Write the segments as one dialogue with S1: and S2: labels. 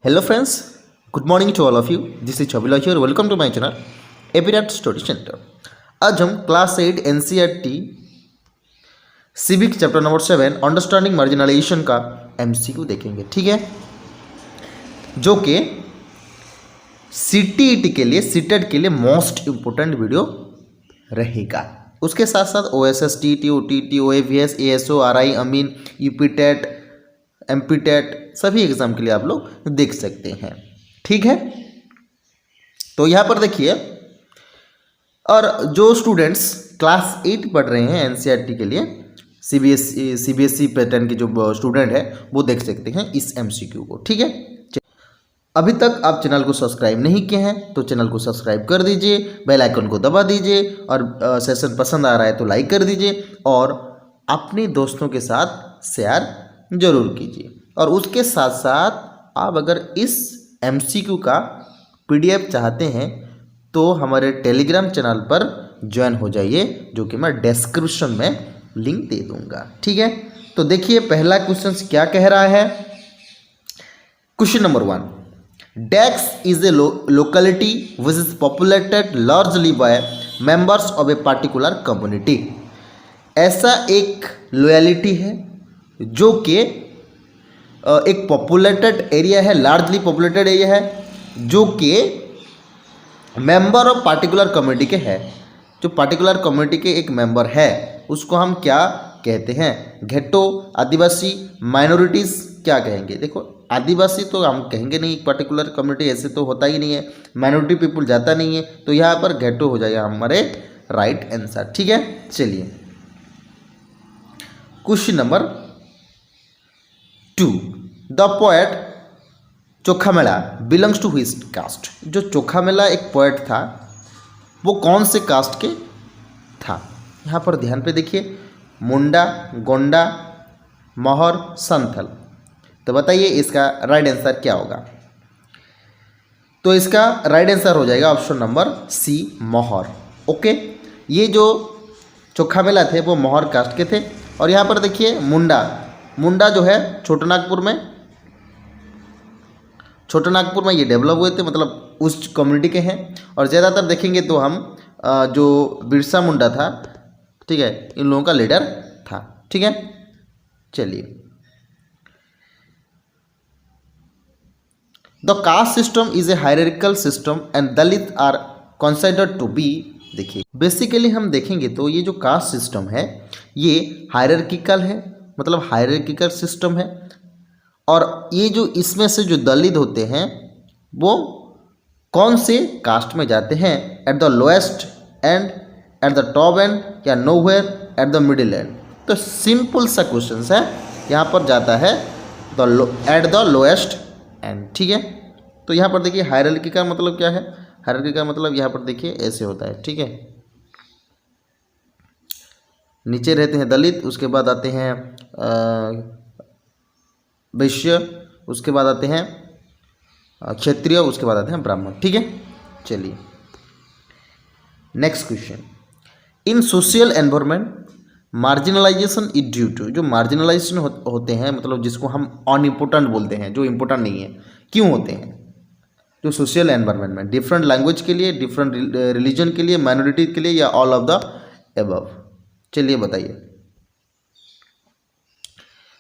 S1: Hello friends, good morning to all of you. This is Chabila here. Welcome to my channel, Epirat Study Center. आज हम class 8 NCERT civic chapter number 7 understanding marginalisation का MCQ देखेंगे, ठीक है, जो कि CTET के लिए सीटेट के लिए मोस्ट इम्पोर्टेंट वीडियो रहेगा। उसके साथ साथ OSS, TET, OTT, OAVS, ASO, RI, अमीन, UPTET, MPTET सभी एग्जाम के लिए आप लोग देख सकते हैं, ठीक है। तो यहाँ पर देखिए, और जो स्टूडेंट्स क्लास 8 पढ़ रहे हैं NCERT के लिए CBSE पैटर्न के जो स्टूडेंट है वो देख सकते हैं इस MCQ को, ठीक है। अभी तक आप चैनल को सब्सक्राइब नहीं किए हैं तो चैनल को सब्सक्राइब कर दीजिए, बेल आइकन को दबा दीजिए और सेशन पसंद आ रहा है तो लाइक कर दीजिए और अपने दोस्तों के साथ शेयर जरूर कीजिए। और उसके साथ साथ आप अगर इस MCQ का PDF चाहते हैं तो हमारे टेलीग्राम चैनल पर ज्वाइन हो जाइए, जो कि मैं डिस्क्रिप्शन में लिंक दे दूंगा, ठीक है। तो देखिए पहला क्वेश्चन क्या कह रहा है। Question number 1, decks is a locality which is populated largely by members of a particular community. ऐसा एक लोयलिटी है जो कि एक पॉपुलेटेड एरिया है, लार्जली पॉपुलेटेड एरिया है, जो कि मेंबर ऑफ पार्टिकुलर कम्युनिटी के है। जो पार्टिकुलर कम्युनिटी के एक मेंबर है उसको हम क्या कहते हैं? घेटो, आदिवासी, माइनॉरिटीज़ क्या कहेंगे? देखो आदिवासी तो हम कहेंगे नहीं, पर्टिकुलर कम्युनिटी ऐसे तो होता ही नहीं है, माइनॉरिटी पीपुल जाता नहीं है, तो यहाँ पर घेटो हो जाएगा हमारे राइट आंसर, ठीक है। चलिए question number 2, the poet Chokhamela belongs to which caste. जो चोखामेला एक पोएट था वो कौन से कास्ट के था? यहाँ पर ध्यान पे देखिए, मुंडा, गोंडा, महर, संथल। तो बताइए इसका राइट आंसर क्या होगा? तो इसका राइट आंसर हो जाएगा ऑप्शन नंबर सी, महर। ओके, ये जो चोखामेला थे वो महर कास्ट के थे। और यहाँ पर देखिए मुंडा जो है छोटानागपुर में ये डेवलप हुए थे, मतलब उस कम्युनिटी के हैं। और ज़्यादातर देखेंगे तो हम जो बिरसा मुंडा था, ठीक है, इन लोगों का लीडर था, ठीक है। चलिए, the caste system is a hierarchical system and Dalit are considered to be. देखिए बेसिकली हम देखेंगे तो ये जो कास्ट सिस्टम है ये हायरार्किकल है, मतलब हायरार्किकल सिस्टम है। और ये जो इसमें से जो दलित होते हैं वो कौन से कास्ट में जाते हैं? At the lowest end, at the top end, या nowhere at the middle end. तो सिंपल सा क्वेश्चन है, यहाँ पर जाता है एट द लोएस्ट एंड, ठीक है। तो यहाँ पर देखिए हायरार्की का मतलब क्या है? हायरार्की का मतलब यहाँ पर देखिए ऐसे होता है, ठीक है। नीचे रहते हैं दलित, उसके बाद आते हैं वैश्य, उसके बाद आते हैं क्षत्रिय, उसके बाद आते हैं ब्राह्मण, ठीक है। चलिए next question, in social environment marginalisation is due to. जो मार्जिनलाइजेशन होते हैं, मतलब जिसको हम अनइम्पोर्टेंट बोलते हैं, जो इम्पोर्टेंट नहीं है, क्यों होते हैं? जो सोशल एनवायरनमेंट में डिफरेंट लैंग्वेज के लिए, डिफरेंट रिलीजन के लिए, माइनॉरिटी के लिए, या ऑल ऑफ द एबव। चलिए बताइए।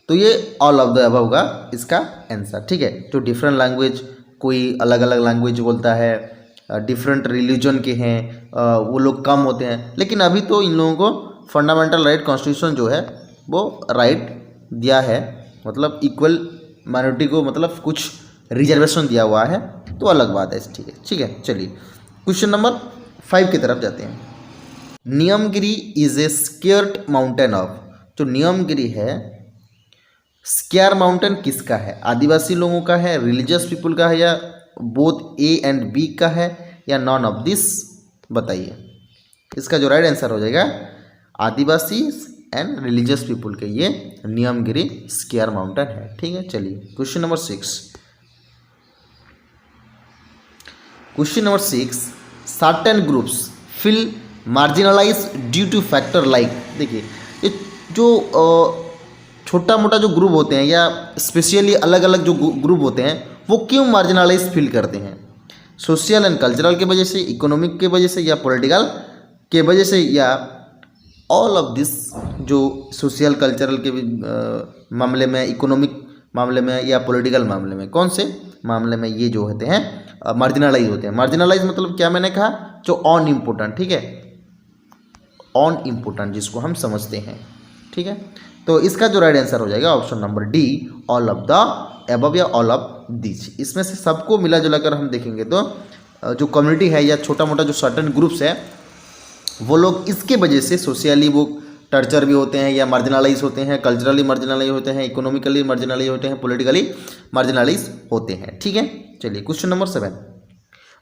S1: तो ये ऑल ऑफ द अबव का इसका आंसर, ठीक है। जो डिफरेंट लैंग्वेज, कोई अलग अलग लैंग्वेज बोलता है, डिफरेंट रिलीजन के हैं, वो लोग कम होते हैं। लेकिन अभी तो इन लोगों को फंडामेंटल राइट कॉन्स्टिट्यूशन जो है वो राइट दिया है, मतलब इक्वल माइनॉरिटी को, मतलब कुछ रिजर्वेशन दिया हुआ है, तो अलग बात है, ठीक है, ठीक है। चलिए क्वेश्चन नंबर 5 की तरफ जाते हैं। Niyamgiri is a scared mountain of. जो नियमगिरी है, स्केयर माउंटेन किसका है? आदिवासी लोगों का है, रिलीजियस पीपल का है, या बोथ ए एंड बी का है, या नॉन ऑफ दिस? बताइए। इसका जो राइट आंसर हो जाएगा आदिवासी एंड रिलीजियस पीपल के ये नियमगिरी स्केयर माउंटेन है, ठीक है। चलिए question number 6। Question number 6, certain groups feel marginalise due to factor like. देखिए ये जो छोटा मोटा जो ग्रुप होते हैं या स्पेशली अलग अलग जो ग्रुप होते हैं वो क्यों मार्जिनलाइज फील करते हैं? सोशल एंड कल्चरल के वजह से, इकोनॉमिक के वजह से, या पॉलिटिकल के वजह से, या ऑल ऑफ दिस, जो सोशल कल्चरल के मामले में, इकोनॉमिक मामले में, या पॉलिटिकल मामले में, कौन से मामले में ये जो होते हैं मार्जिनलाइज होते हैं? मार्जिनलाइज मतलब क्या मैंने कहा? जो ऑन इम्पोर्टेंट, ठीक है, ऑन इम्पोर्टेंट जिसको हम समझते हैं, ठीक है। तो इसका जो राइट आंसर हो जाएगा option number D, all of the above या ऑल ऑफ दिस। इसमें से सबको मिला जुला कर हम देखेंगे तो जो कम्युनिटी है या छोटा मोटा जो सर्टन ग्रुप्स है वो लोग इसके वजह से सोशली वो टर्चर भी होते हैं या मार्जिनलाइज होते हैं, कल्चरली मार्जिनलाइज होते हैं, इकोनॉमिकली मार्जिनलाइज होते हैं, पॉलिटिकली मार्जिनलाइज होते हैं, ठीक है। चलिए question number 7,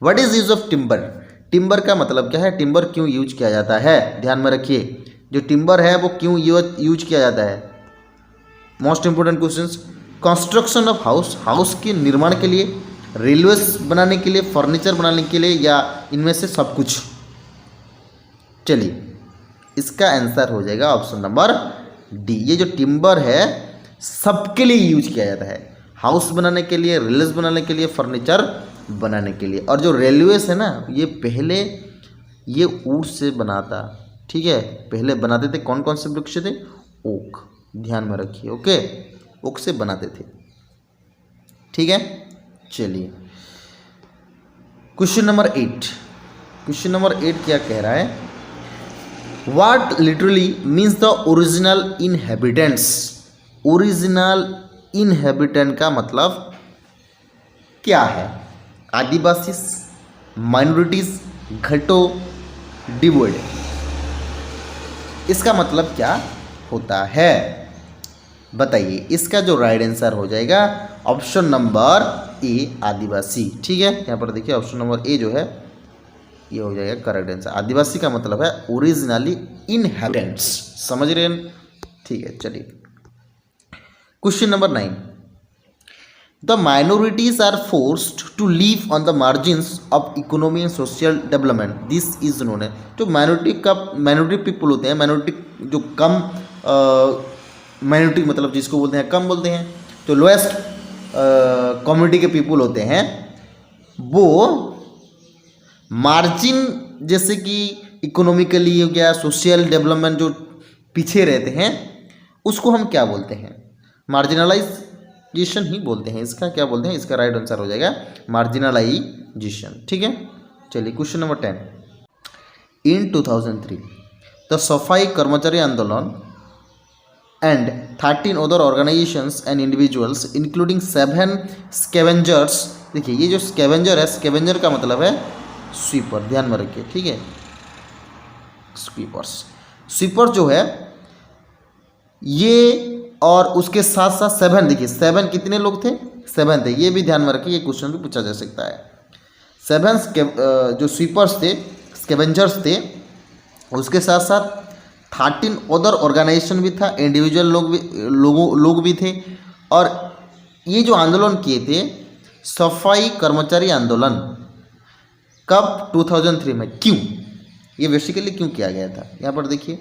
S1: what is use of timber? Timber का मतलब क्या है? टिम्बर क्यों यूज किया जाता है? ध्यान में रखिए, जो टिम्बर है वो क्यों यूज किया जाता है? Most important questions. Construction of house, house के निर्माण के लिए, रेलवेज बनाने के लिए, फर्नीचर बनाने के लिए, या इनमें से सब कुछ? चलिए इसका आंसर हो जाएगा ऑप्शन नंबर डी। ये जो टिम्बर है सबके लिए यूज किया जाता है, हाउस बनाने के लिए, रेलवेज बनाने के लिए, फर्नीचर बनाने के लिए। और जो रेलवेज है ना, ये पहले ये ऊट से बनाता, ठीक है, पहले बनाते थे कौन कौन से वृक्ष थे? ओक, ध्यान में रखिए, ओके, ओक से बनाते थे, ठीक है। चलिए क्वेश्चन नंबर 8, क्वेश्चन नंबर 8 क्या कह रहा है? What literally means the original inhabitants? Original inhabitant का मतलब क्या है? आदिवासी, माइनॉरिटीज, घटो, डिवोइड, इसका मतलब क्या होता है? बताइए। इसका जो राइट आंसर हो जाएगा ऑप्शन नंबर ए, आदिवासी, ठीक है। यहाँ पर देखिए ऑप्शन नंबर ए जो है ये हो जाएगा करेक्ट आंसर। आदिवासी का मतलब है ओरिजिनली इनहेबिटेंट्स, समझ रहे हैं? ठीक है, चलिए question number 9, the minorities are forced to live on the margins of economy and social development, this is known है। जो माइनॉरिटी पीपल होते हैं, माइनॉरिटी जो कम माइनॉरिटी मतलब जिसको बोलते हैं कम बोलते हैं, जो लोएस्ट कम्युनिटी के पीपल होते हैं वो मार्जिन, जैसे कि इकोनॉमिकली हो गया, सोशल डेवलपमेंट जो पीछे रहते हैं उसको हम क्या बोलते हैं? मार्जिनलाइजेशन ही बोलते हैं। इसका क्या बोलते हैं? इसका राइट आंसर हो जाएगा मार्जिनलाइजेशन, ठीक है। चलिए क्वेश्चन नंबर 10, इन 2003 द सफाई कर्मचारी आंदोलन and 13 other organizations and individuals including 7 scavengers, देखिए ये जो स्कैवेंजर है, स्कैवेंजर का मतलब है स्वीपर, ध्यान में रखिए, ठीक है। स्वीपर्स, स्वीपर जो है ये, और उसके साथ साथ 7, देखिए 7 कितने लोग थे? 7 थे, ये भी ध्यान में रखिए, ये क्वेश्चन भी पूछा जा सकता है। 7 जो स्वीपर्स थे, स्कैवेंजर्स थे, उसके साथ साथ 13 अदर ऑर्गेनाइजेशन भी था, इंडिविजुअल लोग भी थे। और ये जो आंदोलन किए थे सफाई कर्मचारी आंदोलन, कब? 2003 में। क्यों? ये बेसिकली क्यों किया गया था? यहाँ पर देखिए,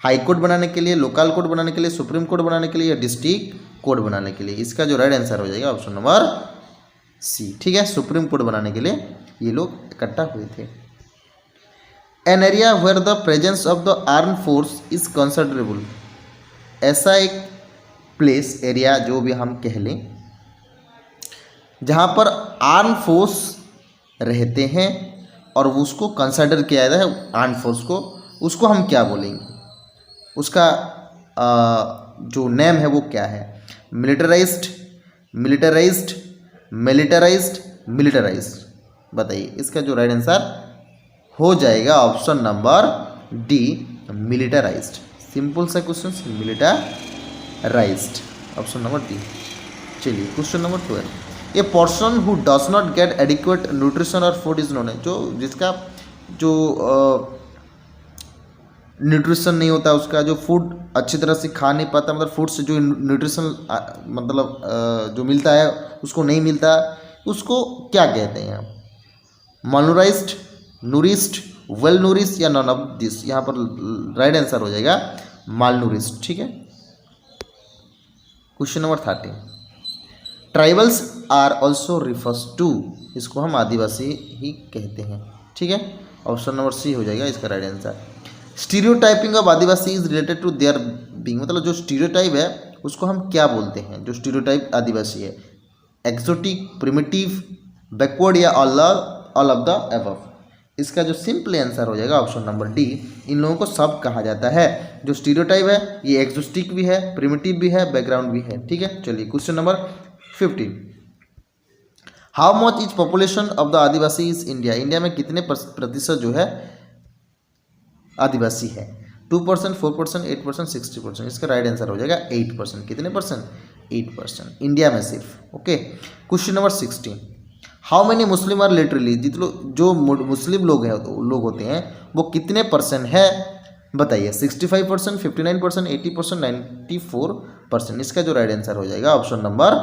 S1: हाई कोर्ट बनाने के लिए, लोकल कोर्ट बनाने के लिए, सुप्रीम कोर्ट बनाने के लिए, या डिस्ट्रिक्ट कोर्ट बनाने के लिए? इसका जो राइट आंसर हो जाएगा ऑप्शन नंबर सी, ठीक है। सुप्रीम कोर्ट बनाने के लिए ये लोग इकट्ठा हुए थे। An area where the presence of the arm force is considerable, ऐसा एक प्लेस, एरिया जो भी हम कह लें जहाँ पर आर्म फोर्स रहते हैं और उसको कंसिडर किया जाता है आर्म फोर्स को, उसको हम क्या बोलेंगे? उसका जो नेम है वो क्या है? Militarised, militarised, militarised, militarised. बताइए इसका जो राइट आंसर हो जाएगा option number D, militarised. Simple सा question, militarised, option number D. चलिए question number 12, a person who does not gate adequate nutrition और फूड इज नोन है, जो जिसका जो न्यूट्रिशन नहीं होता, उसका जो फूड अच्छी तरह से खा नहीं पाता, मतलब फूड से जो न्यूट्रिशन मतलब जो मिलता है उसको नहीं मिलता, उसको क्या कहते हैं? मालनूरिश्ड, नूरिश्ड, वेल नूरिश्ड, या नॉन ऑफ दिस? यहाँ पर राइट आंसर हो जाएगा मालनूरिश्ड, ठीक है। Question number 13, tribals are also refers to, इसको हम आदिवासी ही कहते हैं। ठीक है, ऑप्शन नंबर सी हो जाएगा इसका right answer. Stereotyping of Adivasi is related to their being, मतलब जो स्टीरियोटाइप है उसको हम क्या बोलते हैं, जो स्टीरियोटाइप आदिवासी है, एक्सोटिक, प्रिमिटिव, बैकवर्ड या ऑल ऑफ द अबव। इसका जो सिंपल आंसर हो जाएगा ऑप्शन नंबर डी, इन लोगों को सब कहा जाता है। जो स्टीरियोटाइप है ये एक्सोटिक भी है, प्रिमिटिव भी है, बैकग्राउंड भी है। ठीक है, चलिए question number 15, how much is population of the Adivasi is India, India में कितने प्रतिशत जो है आदिवासी है, 2%, 4%, 8%, 60%। इसका राइट आंसर हो जाएगा 8%। कितने परसेंट? 8% इंडिया में सिर्फ। Okay, question number 16, how many Muslim are literally, जो मुस्लिम लोग हैं लोग होते हैं वो कितने परसेंट है बताइए, 65%, 59%, 80%, 94%। इसका जो राइट आंसर हो जाएगा ऑप्शन नंबर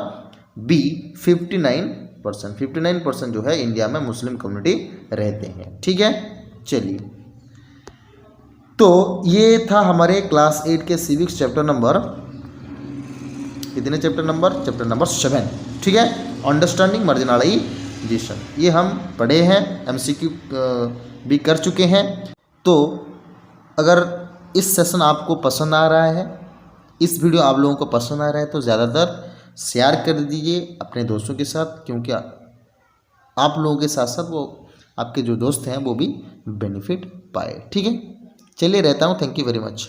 S1: बी 59%। 59% जो है इंडिया में मुस्लिम कम्युनिटी रहते हैं। ठीक है, चलिए तो ये था हमारे क्लास 8 के सिविक्स चैप्टर नंबर, कितने चैप्टर नंबर 7। ठीक है, अंडरस्टैंडिंग मार्जिनलाइजेशन, ये हम पढ़े हैं, एमसीक्यू भी कर चुके हैं। तो अगर इस सेशन आपको पसंद आ रहा है, इस वीडियो आप लोगों को पसंद आ रहा है तो ज़्यादातर शेयर कर दीजिए अपने दोस्तों के साथ, क्योंकि आप लोगों के साथ साथ वो आपके जो दोस्त हैं वो भी बेनिफिट पाए। ठीक है, चलिए रहता हूँ, थैंक यू वेरी मच।